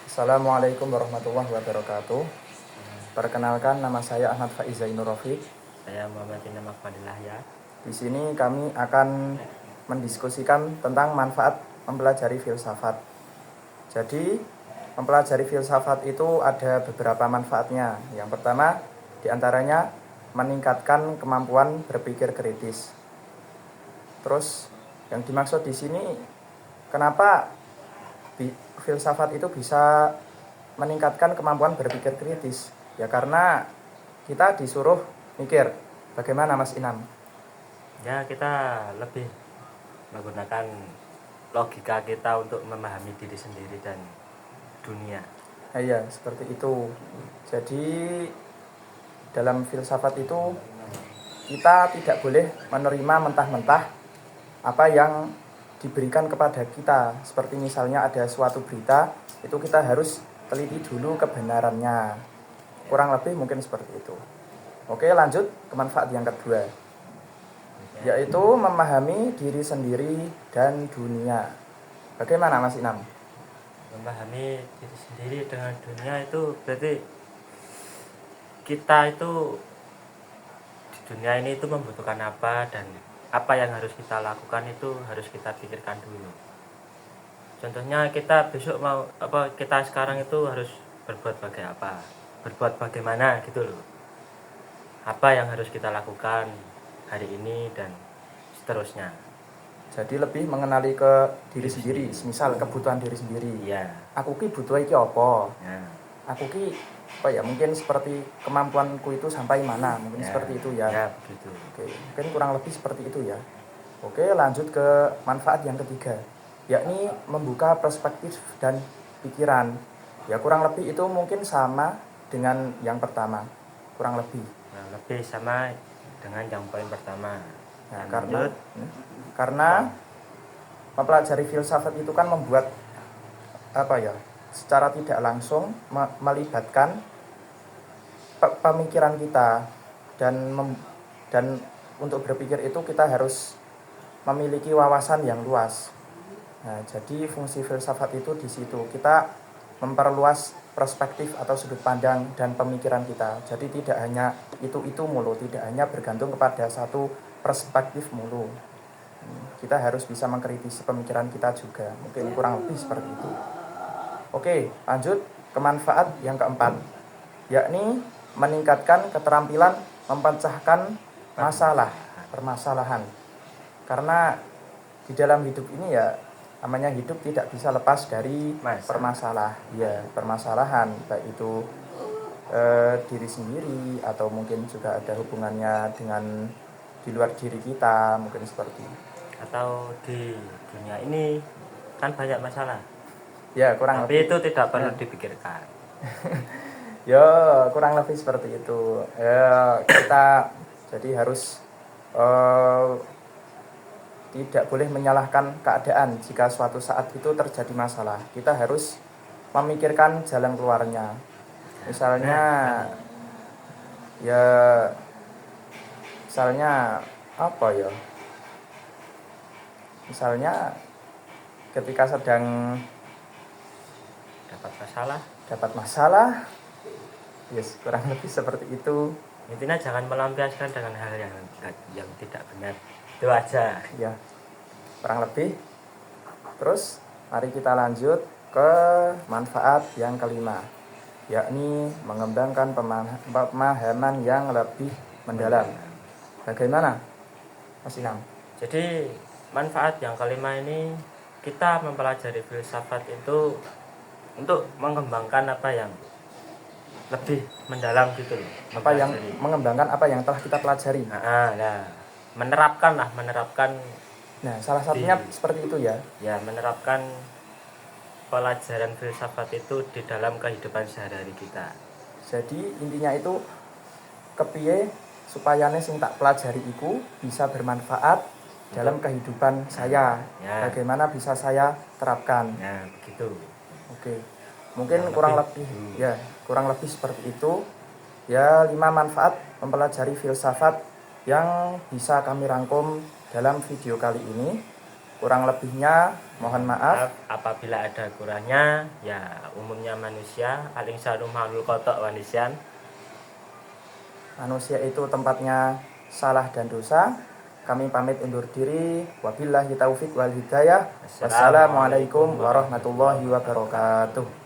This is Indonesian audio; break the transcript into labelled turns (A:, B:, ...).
A: Assalamualaikum warahmatullahi wabarakatuh. Perkenalkan, nama saya Ahmad Faiz Zainur Rafiq.
B: Saya Muhammad Inam Akmadillah ya.
A: Di sini kami akan mendiskusikan tentang manfaat mempelajari filsafat. Jadi, mempelajari filsafat itu ada beberapa manfaatnya. Yang pertama, diantaranya meningkatkan kemampuan berpikir kritis. Terus, yang dimaksud di sini, kenapa filsafat itu bisa meningkatkan kemampuan berpikir kritis? Ya karena kita disuruh mikir. Bagaimana Mas Inam?
B: Ya, kita lebih menggunakan logika kita untuk memahami diri sendiri dan dunia.
A: Iya, seperti itu. Jadi dalam filsafat itu kita tidak boleh menerima mentah-mentah apa yang diberikan kepada kita. Seperti misalnya ada suatu berita, itu kita harus teliti dulu kebenarannya. Kurang lebih mungkin seperti itu. Oke, lanjut ke manfaat yang kedua, yaitu memahami diri sendiri dan dunia. Bagaimana Mas Inam?
B: Memahami diri sendiri dengan dunia itu berarti kita itu di dunia ini itu membutuhkan apa dan apa yang harus kita lakukan itu harus kita pikirkan dulu. Contohnya kita besok mau apa, kita sekarang itu harus berbuat berbuat bagaimana gitu loh. Apa yang harus kita lakukan hari ini dan seterusnya.
A: Jadi lebih mengenali ke diri sendiri, misal kebutuhan diri sendiri.
B: Iya.
A: Aku ki butuh iki apa?
B: Ya.
A: Aku ki apa ya, mungkin seperti kemampuanku itu sampai mana, mungkin
B: Ya.
A: seperti itu ya.
B: Ya, begitu.
A: Oke, mungkin kurang lebih seperti itu ya. Oke, lanjut ke manfaat yang ketiga, yakni membuka perspektif dan pikiran. Ya kurang lebih itu mungkin sama dengan yang pertama, kurang lebih.
B: Nah, lebih sama dengan yang poin pertama.
A: Nah,
B: Lanjut.
A: karena mempelajari filsafat itu kan membuat apa ya, secara tidak langsung melibatkan pemikiran kita dan untuk berpikir itu kita harus memiliki wawasan yang luas. Nah, jadi fungsi filsafat itu di situ kita memperluas perspektif atau sudut pandang dan pemikiran kita. Jadi tidak hanya itu mulu, tidak hanya bergantung kepada satu perspektif mulu. Kita harus bisa mengkritisi pemikiran kita juga. Mungkin kurang lebih seperti itu. Oke, lanjut ke manfaat yang keempat, yakni meningkatkan keterampilan memecahkan permasalahan. Karena di dalam hidup ini ya, namanya hidup tidak bisa lepas dari permasalahan, baik itu diri sendiri atau mungkin juga ada hubungannya dengan di luar diri kita, mungkin seperti
B: Atau di dunia ini kan banyak masalah.
A: Ya, kurang
B: Tapi
A: lebih
B: itu tidak perlu dipikirkan.
A: Ya, kurang lebih seperti itu. Ya, kita jadi harus tidak boleh menyalahkan keadaan jika suatu saat itu terjadi masalah. Kita harus memikirkan jalan keluarnya. Misalnya apa ya? Misalnya ketika sedang dapat masalah, yes, kurang lebih seperti itu.
B: Intinya jangan melampiaskan dengan hal yang tidak benar. Itu aja.
A: Ya, kurang lebih. Terus mari kita lanjut ke manfaat yang kelima, yakni mengembangkan pemahaman yang lebih mendalam. Bagaimana Mas Inam?
B: Jadi manfaat yang kelima ini, kita mempelajari filsafat itu untuk mengembangkan apa yang lebih mendalam gitu loh.
A: Mengembangkan apa yang telah kita pelajari.
B: Menerapkan.
A: Nah, salah satunya seperti itu ya.
B: Ya, menerapkan pelajaran filsafat itu di dalam kehidupan sehari-hari kita.
A: Jadi intinya itu kepiye supayane sing tak pelajari iku bisa bermanfaat dalam kehidupan saya.
B: Ya.
A: Bagaimana bisa saya terapkan.
B: Ya, begitu.
A: Oke. Mungkin kurang lebih seperti itu. Ya, 5 manfaat mempelajari filsafat yang bisa kami rangkum dalam video kali ini. Kurang lebihnya Mohon maaf.
B: Apabila ada kurangnya, ya umumnya manusia, al-insanu ma'lul khata' wa nisyan.
A: Manusia itu tempatnya salah dan dosa. Kami pamit undur diri. Wabillahi taufik wal hidayah. Wassalamualaikum warahmatullahi wabarakatuh.